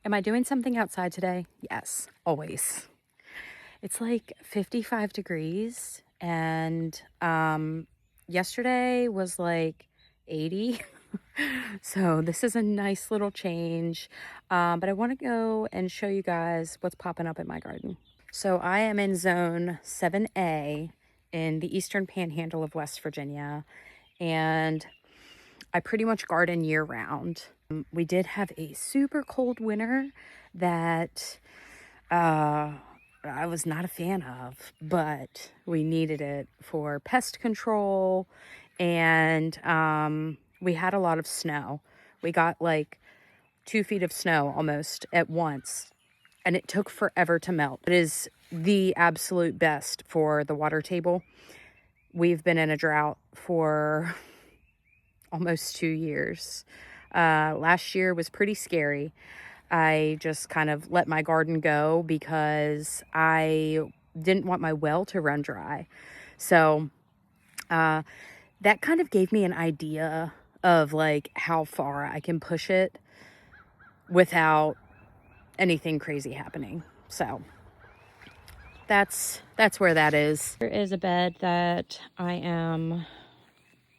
Am I doing something outside today? Yes, always. It's like 55 degrees and yesterday was like 80. So this is a nice little change. But I want to go and show you guys what's popping up in my garden. So I am in zone 7A in the eastern panhandle of West Virginia, and I pretty much garden year round. We did have a super cold winter that I was not a fan of, but we needed it for pest control, and we had a lot of snow. We got like 2 feet of snow almost at once, and it took forever to melt. It is the absolute best for the water table. We've been in a drought for almost 2 years. Last year was pretty scary. I just kind of let my garden go because I didn't want my well to run dry. So that kind of gave me an idea of like how far I can push it without anything crazy happening. So that's where that is. There is a bed that I am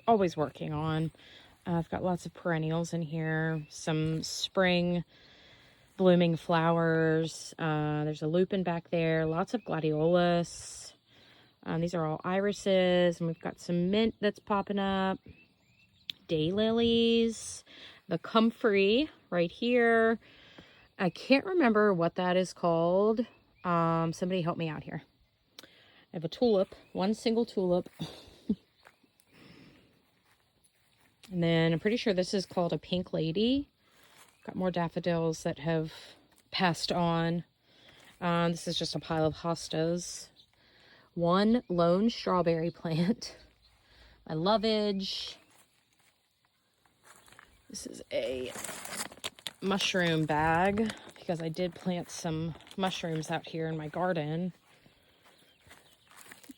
always working on. I've got lots of perennials in here, some spring blooming flowers. There's a lupin back there, lots of gladiolus. These are all irises, and we've got some mint that's popping up, daylilies, the comfrey right here. I can't remember what that is called. Somebody help me out here. I have a tulip, one single tulip. And then I'm pretty sure this is called a pink lady. Got more daffodils that have passed on. This is just a pile of hostas. One lone strawberry plant. My lovage. This is a mushroom bag because I did plant some mushrooms out here in my garden.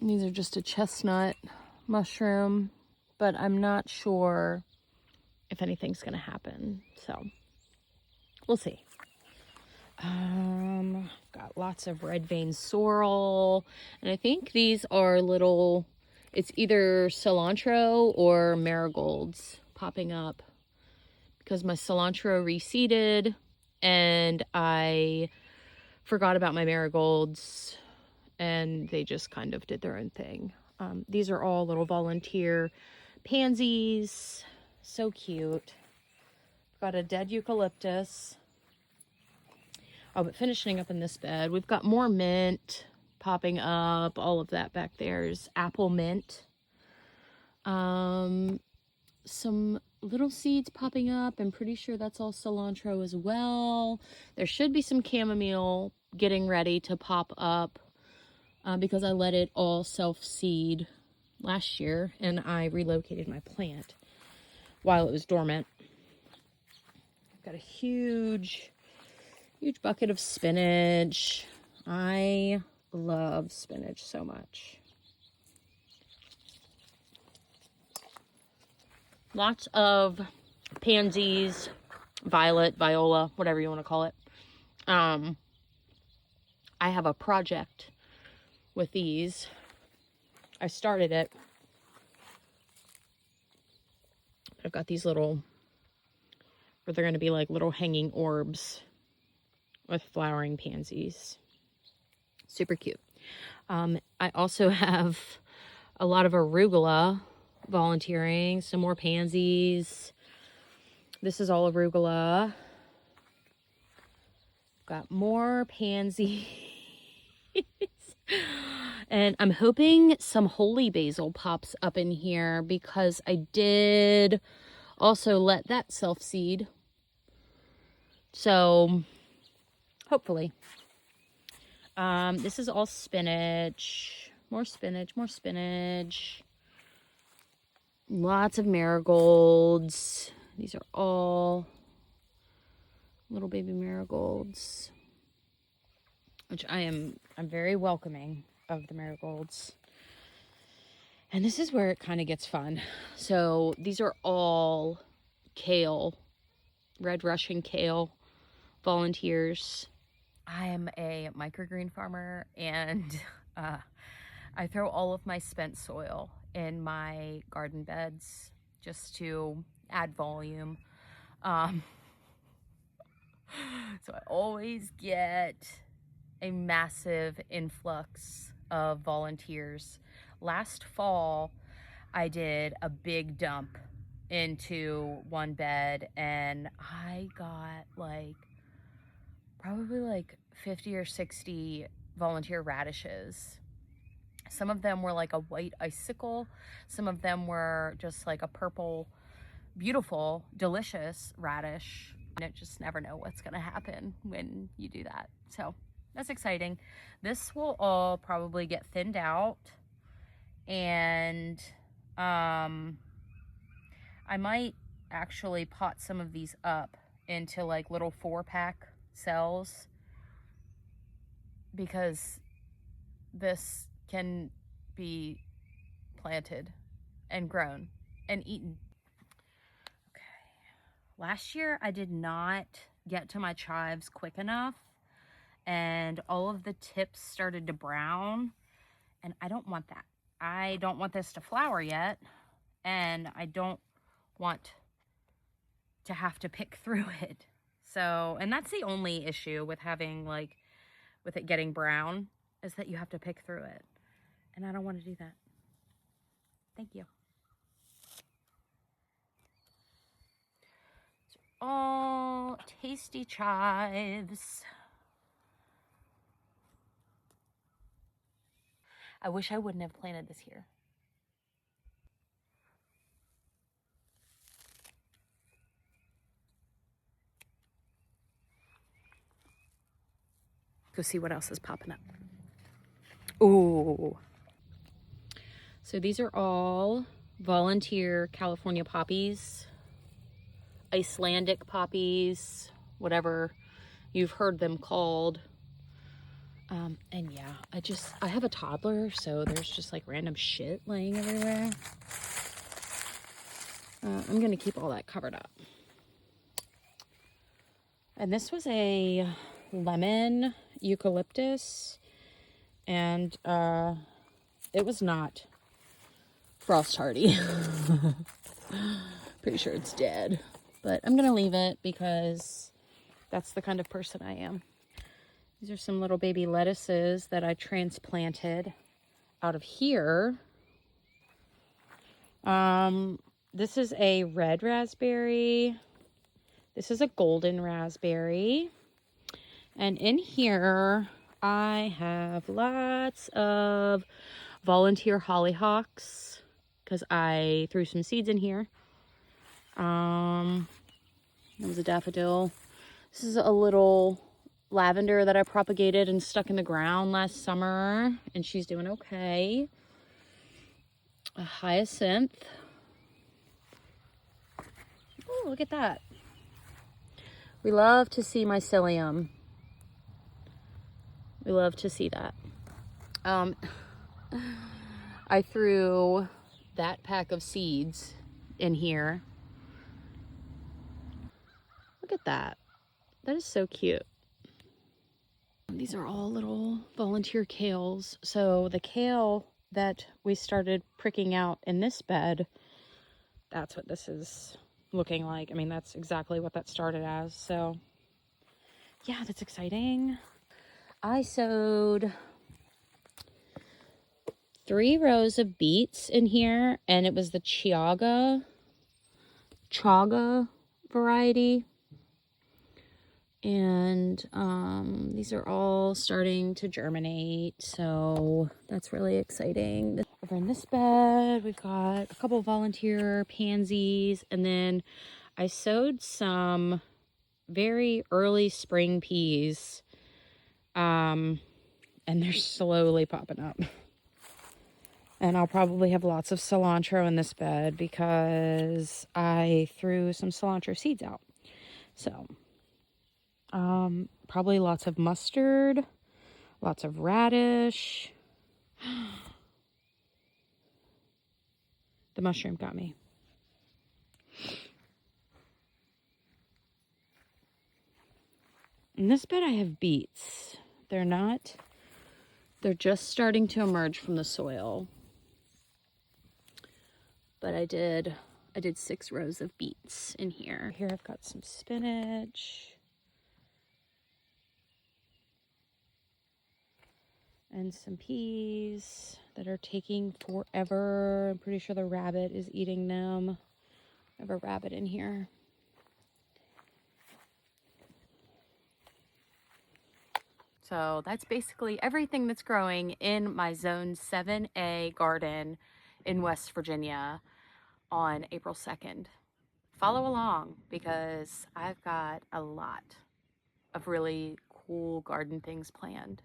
And these are just a chestnut mushroom, but I'm not sure if anything's going to happen. So we'll see. Got lots of red vein sorrel, and I think these are little, it's either cilantro or marigolds popping up because my cilantro reseeded and I forgot about my marigolds and they just kind of did their own thing. These are all little volunteer pansies, so cute. Got a dead eucalyptus. Oh, but finishing up in this bed, we've got more mint popping up. All of that back there is apple mint. Some little seeds popping up. I'm pretty sure that's all cilantro as well. There should be some chamomile getting ready to pop up because I let it all self-seed last year and I relocated my plant while it was dormant. Got a huge bucket of spinach. I love spinach so much. Lots of pansies, violet, viola, whatever you want to call it. I have a project with these. I started it. I've got these little, where they're going to be like little hanging orbs with flowering pansies. Super cute. I also have a lot of arugula volunteering, some more pansies. This is all arugula. Got more pansies. And I'm hoping some holy basil pops up in here because I did also let that self-seed. So hopefully. This is all spinach. More spinach, more spinach. Lots of marigolds. These are all little baby marigolds, which I'm very welcoming of the marigolds. And this is where it kind of gets fun. So these are all kale, red Russian kale. volunteers. I'm a microgreen farmer, and I throw all of my spent soil in my garden beds just to add volume. So I always get a massive influx of volunteers. Last fall, I did a big dump into one bed, and I got probably 50 or 60 volunteer radishes. Some of them were like a white icicle. Some of them were just like a purple, beautiful, delicious radish. And you just never know what's gonna happen when you do that. So that's exciting. This will all probably get thinned out, and I might actually pot some of these up into like little 4-pack cells, because this can be planted and grown and eaten. Okay. Last year I did not get to my chives quick enough, and all of the tips started to brown, and I don't want that. I don't want this to flower yet, and I don't want to have to pick through it. So, and that's the only issue with having with it getting brown, is that you have to pick through it. And I don't want to do that. Thank you. All tasty chives. I wish I wouldn't have planted this here. Go see what else is popping up. Ooh. So these are all volunteer California poppies, Icelandic poppies, whatever you've heard them called. And yeah, I have a toddler, so there's just like random shit laying everywhere. I'm gonna keep all that covered up. And this was a lemon eucalyptus, and it was not frost hardy. Pretty sure it's dead, but I'm gonna leave it because that's the kind of person I am. These are some little baby lettuces that I transplanted out of here. This is a red raspberry. This is a golden raspberry. And in here, I have lots of volunteer hollyhocks, because I threw some seeds in here. There was a daffodil. This is a little lavender that I propagated and stuck in the ground last summer, and she's doing okay. A hyacinth. Oh, look at that. We love to see mycelium. We love to see that. I threw that pack of seeds in here. Look at that. That is so cute. These are all little volunteer kales. So the kale that we started pricking out in this bed, that's what this is looking like. I mean, that's exactly what that started as. So yeah, that's exciting. I sowed 3 rows of beets in here, and it was the chaga variety. And these are all starting to germinate, so that's really exciting. Over in this bed, we've got a couple volunteer pansies, and then I sowed some very early spring peas, and they're slowly popping up. And I'll probably have lots of cilantro in this bed because I threw some cilantro seeds out. So probably lots of mustard, lots of radish. The mushroom got me. In this bed I have beets. They're just starting to emerge from the soil. But I did 6 rows of beets in here. Here I've got some spinach. And some peas that are taking forever. I'm pretty sure the rabbit is eating them. I have a rabbit in here. So that's basically everything that's growing in my Zone 7A garden in West Virginia on April 2nd. Follow along because I've got a lot of really cool garden things planned.